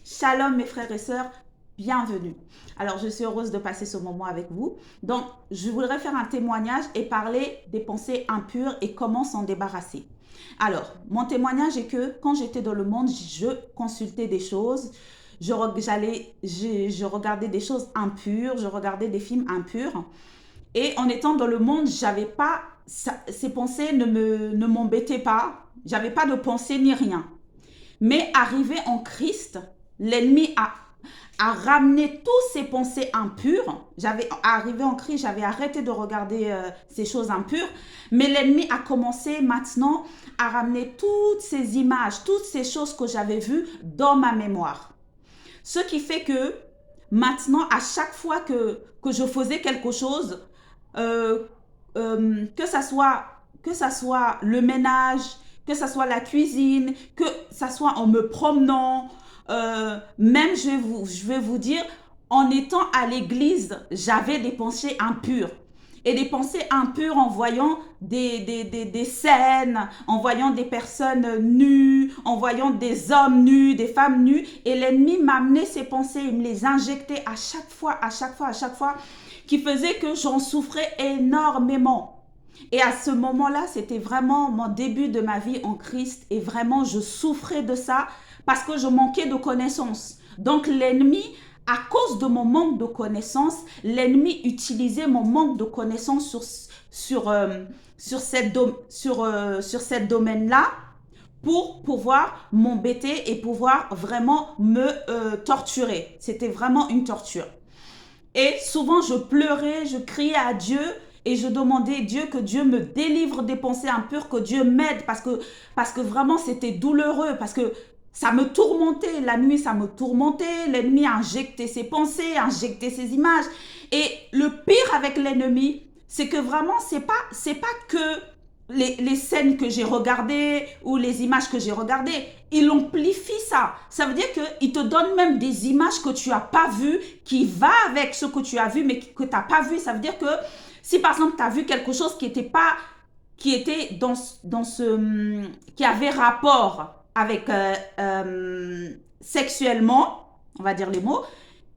Shalom mes frères et sœurs, bienvenue. Alors je suis heureuse de passer ce moment avec vous. Donc je voudrais faire un témoignage et parler des pensées impures et comment s'en débarrasser. Alors mon témoignage est que quand j'étais dans le monde, je consultais des choses, je regardais des choses impures, je regardais des films impurs. Et en étant dans le monde, j'avais pas, ces pensées ne m'embêtaient pas, j'avais pas de pensée ni rien. Mais arrivé en Christ, l'ennemi a ramené toutes ces pensées impures. Arrivé en Christ, j'avais arrêté de regarder ces choses impures. Mais l'ennemi a commencé maintenant à ramener toutes ces images, toutes ces choses que j'avais vues dans ma mémoire. Ce qui fait que maintenant, à chaque fois que je faisais quelque chose, euh, que ça soit le ménage, que ça soit la cuisine, que ça soit en me promenant, même je vais vous dire, en étant à l'église, j'avais des pensées impures. Et des pensées impures en voyant des scènes, en voyant des personnes nues, en voyant des hommes nus, des femmes nues. Et l'ennemi m'amenait ces pensées, il me les injectait à chaque fois, qui faisait que j'en souffrais énormément. Et à ce moment-là, c'était vraiment mon début de ma vie en Christ et vraiment je souffrais de ça parce que je manquais de connaissances. Donc l'ennemi, à cause de mon manque de connaissances, l'ennemi utilisait mon manque de connaissances sur cette domaine-là pour pouvoir m'embêter et pouvoir vraiment me torturer. C'était vraiment une torture. Et souvent, je pleurais, je criais à Dieu et je demandais Dieu que Dieu me délivre des pensées impures, que Dieu m'aide parce que vraiment c'était douloureux, parce que ça me tourmentait, la nuit ça me tourmentait, l'ennemi a injecté ses pensées, a injecté ses images. Et le pire avec l'ennemi, c'est que vraiment c'est pas que les scènes que j'ai regardées ou les images que j'ai regardées, il amplifie ça. Ça veut dire qu'il te donne même des images que tu n'as pas vues, qui va avec ce que tu as vu, mais que tu n'as pas vu. Ça veut dire que si par exemple tu as vu quelque chose qui était pas, qui était qui avait rapport avec sexuellement, on va dire les mots,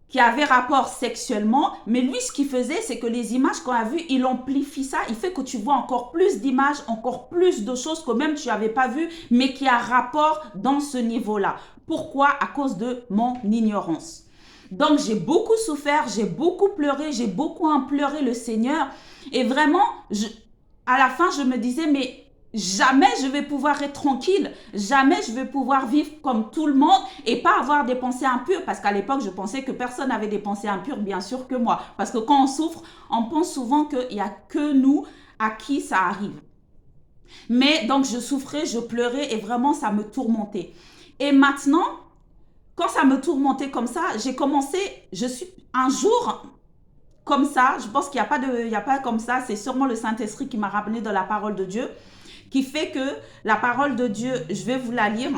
qui avait rapport sexuellement, mais lui, ce qu'il faisait, c'est que les images qu'on a vues, il amplifie ça, il fait que tu vois encore plus d'images, encore plus de choses que même tu n'avais pas vues, mais qui a rapport dans ce niveau-là. Pourquoi? À cause de mon ignorance. Donc, j'ai beaucoup souffert, j'ai beaucoup pleuré, j'ai beaucoup imploré le Seigneur, et vraiment, à la fin, je me disais, mais jamais je vais pouvoir être tranquille, jamais je vais pouvoir vivre comme tout le monde et pas avoir des pensées impures, parce qu'à l'époque je pensais que personne n'avait des pensées impures, bien sûr que moi, parce que quand on souffre, on pense souvent qu'il n'y a que nous à qui ça arrive. Mais donc je souffrais, je pleurais et vraiment ça me tourmentait. Et maintenant, quand ça me tourmentait comme ça, j'ai commencé, je suis un jour comme ça, je pense qu'il n'y a pas comme ça, c'est sûrement le Saint-Esprit qui m'a ramené dans la parole de Dieu, qui fait que la parole de Dieu, je vais vous la lire.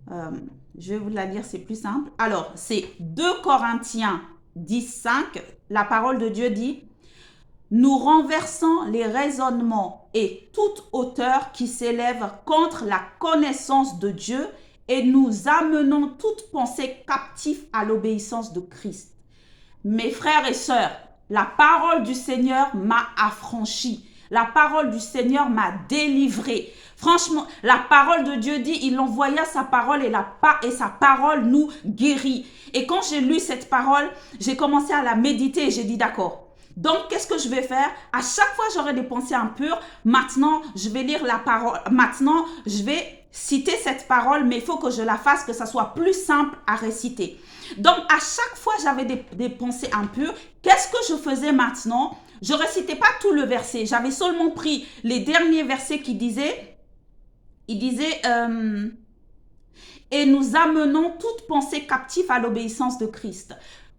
Je vais vous la lire, c'est plus simple. Alors, c'est 2 Corinthiens 10, 5. La parole de Dieu dit, nous renversons les raisonnements et toute hauteur qui s'élève contre la connaissance de Dieu et nous amenons toute pensée captive à l'obéissance de Christ. Mes frères et sœurs, la parole du Seigneur m'a affranchi. La parole du Seigneur m'a délivré. Franchement, la parole de Dieu dit, il envoya sa parole et sa parole nous guérit. Et quand j'ai lu cette parole, j'ai commencé à la méditer et j'ai dit d'accord. Donc, qu'est-ce que je vais faire? À chaque fois, j'aurai des pensées impures. Maintenant, je vais lire la parole. Maintenant, je vais citer cette parole, mais il faut que je la fasse, que ça soit plus simple à réciter. Donc, à chaque fois, j'avais des pensées impures. Qu'est-ce que je faisais maintenant? Je ne récitais pas tout le verset. J'avais seulement pris les derniers versets qui disaient, et nous amenons toute pensée captive à l'obéissance de Christ.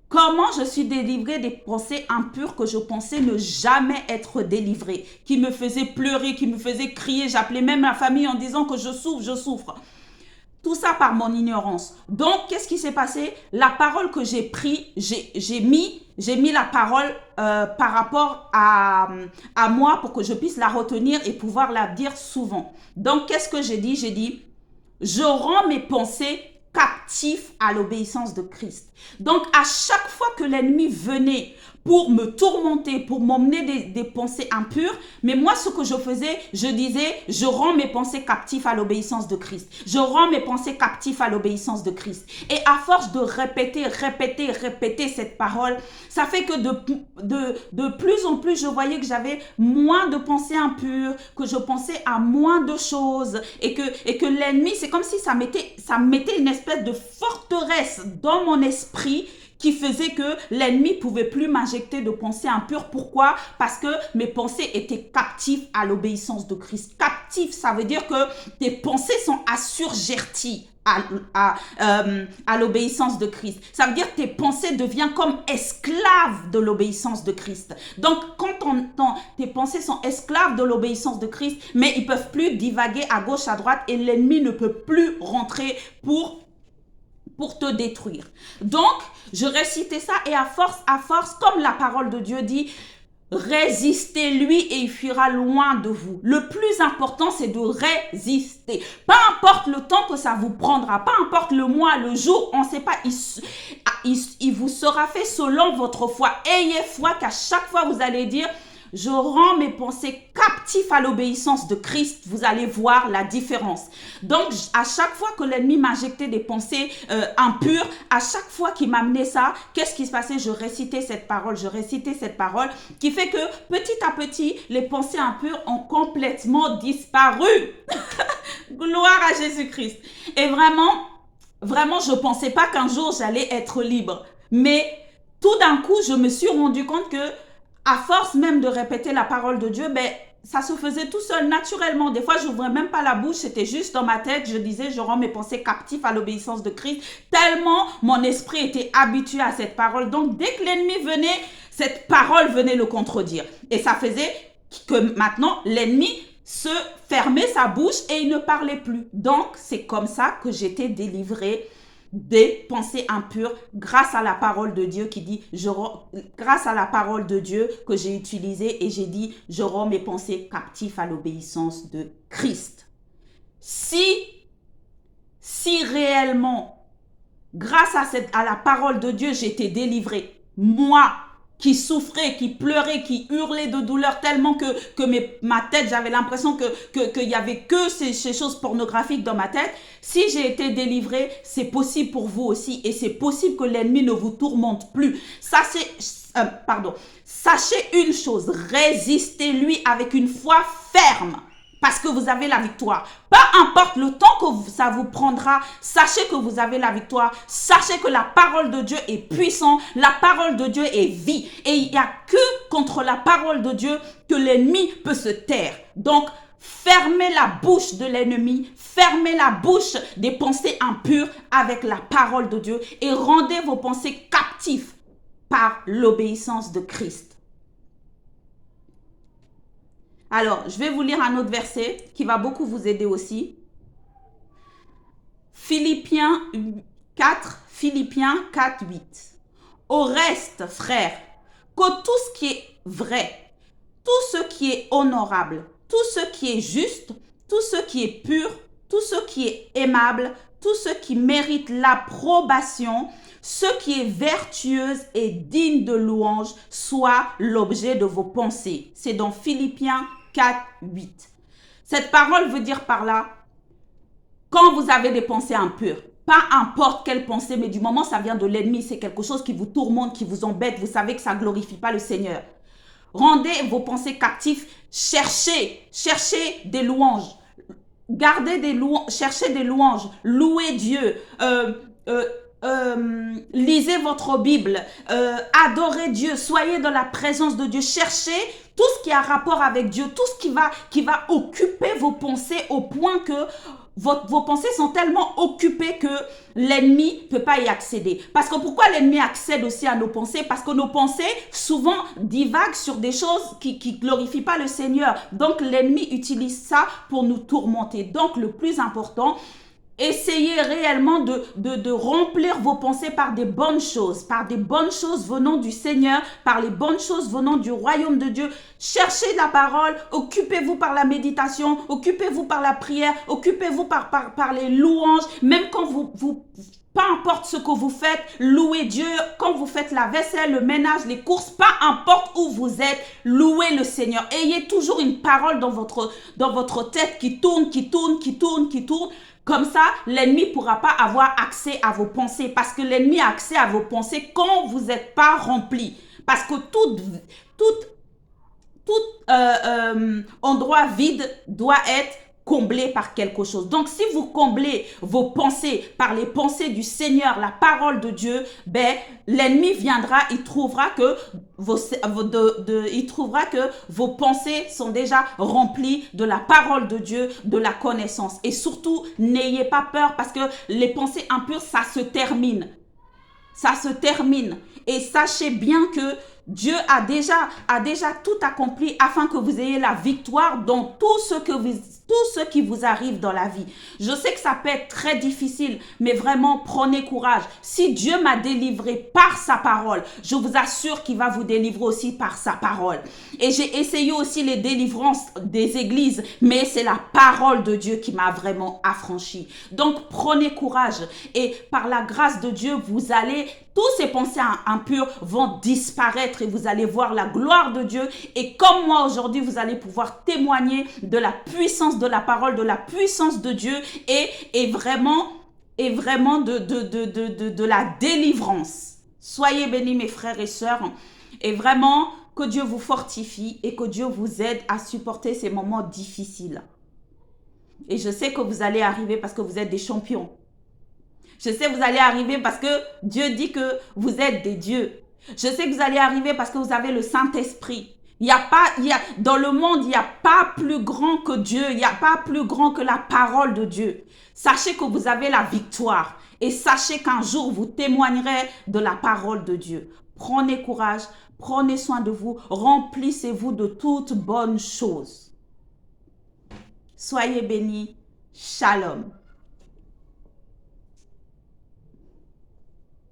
Comment je suis délivrée des pensées impures que je pensais ne jamais être délivrée, qui me faisaient pleurer, qui me faisaient crier. J'appelais même ma famille en disant que je souffre, je souffre. Tout ça par mon ignorance. Donc, qu'est-ce qui s'est passé? La parole que j'ai prise, j'ai mis la parole par rapport à moi pour que je puisse la retenir et pouvoir la dire souvent. Donc, qu'est-ce que j'ai dit? J'ai dit, je rends mes pensées captif à l'obéissance de Christ. Donc, à chaque fois que l'ennemi venait pour me tourmenter, pour m'emmener des pensées impures, mais moi, ce que je faisais, je disais, je rends mes pensées captives à l'obéissance de Christ. Je rends mes pensées captives à l'obéissance de Christ. Et à force de répéter cette parole, ça fait que de plus en plus, je voyais que j'avais moins de pensées impures, que je pensais à moins de choses, et que l'ennemi, c'est comme si ça mettait une espèce de forteresse dans mon esprit qui faisait que l'ennemi pouvait plus m'injecter de pensées impures. Pourquoi? Parce que mes pensées étaient captives à l'obéissance de Christ. Captives, ça veut dire que tes pensées sont assujetties à l'obéissance de Christ. Ça veut dire que tes pensées deviennent comme esclaves de l'obéissance de Christ. Donc, quand tes pensées sont esclaves de l'obéissance de Christ, mais ils peuvent plus divaguer à gauche, à droite, et l'ennemi ne peut plus rentrer pour te détruire. Donc, je récitais ça et à force, comme la parole de Dieu dit, résistez-lui et il fuira loin de vous. Le plus important, c'est de résister. Peu importe le temps que ça vous prendra, peu importe le mois, le jour, on ne sait pas, il vous sera fait selon votre foi. Ayez foi qu'à chaque fois vous allez dire, je rends mes pensées captives à l'obéissance de Christ. Vous allez voir la différence. Donc, à chaque fois que l'ennemi m'injectait des pensées impures, à chaque fois qu'il m'amenait ça, qu'est-ce qui se passait? Je récitais cette parole, qui fait que petit à petit, les pensées impures ont complètement disparu. Gloire à Jésus-Christ. Et vraiment, je ne pensais pas qu'un jour, j'allais être libre. Mais tout d'un coup, je me suis rendu compte que à force même de répéter la parole de Dieu, ça se faisait tout seul, naturellement. Des fois, je n'ouvrais même pas la bouche, c'était juste dans ma tête. Je disais, je rends mes pensées captives à l'obéissance de Christ. Tellement mon esprit était habitué à cette parole. Donc, dès que l'ennemi venait, cette parole venait le contredire. Et ça faisait que maintenant, l'ennemi se fermait sa bouche et il ne parlait plus. Donc, c'est comme ça que j'étais délivrée des pensées impures grâce à la parole de Dieu qui dit, grâce à la parole de Dieu que j'ai utilisée et j'ai dit, je rends mes pensées captives à l'obéissance de Christ. Si réellement, grâce à la parole de Dieu, j'étais délivrée, moi, qui souffrait, qui pleurait, qui hurlait de douleur tellement que ma tête, j'avais l'impression qu'il y avait que ces choses pornographiques dans ma tête. Si j'ai été délivrée, c'est possible pour vous aussi et c'est possible que l'ennemi ne vous tourmente plus. Sachez une chose, résistez-lui avec une foi ferme. Parce que vous avez la victoire. Peu importe le temps que ça vous prendra, sachez que vous avez la victoire. Sachez que la parole de Dieu est puissante. La parole de Dieu est vie. Et il n'y a que contre la parole de Dieu que l'ennemi peut se taire. Donc, fermez la bouche de l'ennemi. Fermez la bouche des pensées impures avec la parole de Dieu. Et rendez vos pensées captives par l'obéissance de Christ. Alors, je vais vous lire un autre verset qui va beaucoup vous aider aussi. Philippiens 4, 8. Au reste, frères, que tout ce qui est vrai, tout ce qui est honorable, tout ce qui est juste, tout ce qui est pur, tout ce qui est aimable, tout ce qui mérite l'approbation, ce qui est vertueuse et digne de louange, soit l'objet de vos pensées. C'est dans Philippiens 4, 8. Cette parole veut dire par là, quand vous avez des pensées impures, pas importe quelle pensée, mais du moment ça vient de l'ennemi, c'est quelque chose qui vous tourmente, qui vous embête, vous savez que ça ne glorifie pas le Seigneur. Rendez vos pensées captives, cherchez des louanges, cherchez des louanges, louez Dieu, lisez votre Bible, adorez Dieu, soyez dans la présence de Dieu, cherchez tout ce qui a rapport avec Dieu, tout ce qui va occuper vos pensées au point que vos pensées sont tellement occupées que l'ennemi ne peut pas y accéder. Parce que pourquoi l'ennemi accède aussi à nos pensées? Parce que nos pensées souvent divaguent sur des choses qui ne glorifient pas le Seigneur. Donc l'ennemi utilise ça pour nous tourmenter. Donc le plus important, essayez réellement de remplir vos pensées par des bonnes choses venant du Seigneur, par les bonnes choses venant du royaume de Dieu. Cherchez la parole, occupez-vous par la méditation, occupez-vous par la prière, occupez-vous par les louanges. Même quand vous peu importe ce que vous faites, louez Dieu. Quand vous faites la vaisselle, le ménage, les courses, peu importe où vous êtes, louez le Seigneur. Ayez toujours une parole dans votre tête qui tourne, qui tourne, qui tourne, qui tourne. Comme ça, l'ennemi ne pourra pas avoir accès à vos pensées. Parce que l'ennemi a accès à vos pensées quand vous n'êtes pas rempli. Parce que tout endroit vide doit être comblé par quelque chose. Donc, si vous comblez vos pensées par les pensées du Seigneur, la parole de Dieu, ben, l'ennemi viendra, il trouvera que vos pensées sont déjà remplies de la parole de Dieu, de la connaissance. Et surtout, n'ayez pas peur parce que les pensées impures, ça se termine. Ça se termine. Et sachez bien que Dieu a déjà tout accompli afin que vous ayez la victoire dans tout ce qui vous arrive dans la vie. Je sais que ça peut être très difficile, mais vraiment prenez courage. Si Dieu m'a délivré par sa parole, je vous assure qu'il va vous délivrer aussi par sa parole. Et j'ai essayé aussi les délivrances des églises, mais c'est la parole de Dieu qui m'a vraiment affranchi. Donc prenez courage et par la grâce de Dieu, tous ces pensées impures vont disparaître et vous allez voir la gloire de Dieu. Et comme moi aujourd'hui, vous allez pouvoir témoigner de la puissance de la parole, de la puissance de Dieu et vraiment de la délivrance. Soyez bénis mes frères et sœurs et vraiment que Dieu vous fortifie et que Dieu vous aide à supporter ces moments difficiles. Et je sais que vous allez arriver parce que vous êtes des champions. Je sais que vous allez arriver parce que Dieu dit que vous êtes des dieux. Je sais que vous allez arriver parce que vous avez le Saint-Esprit. Dans le monde, il n'y a pas plus grand que Dieu. Il n'y a pas plus grand que la parole de Dieu. Sachez que vous avez la victoire. Et sachez qu'un jour, vous témoignerez de la parole de Dieu. Prenez courage, prenez soin de vous, remplissez-vous de toutes bonnes choses. Soyez bénis. Shalom.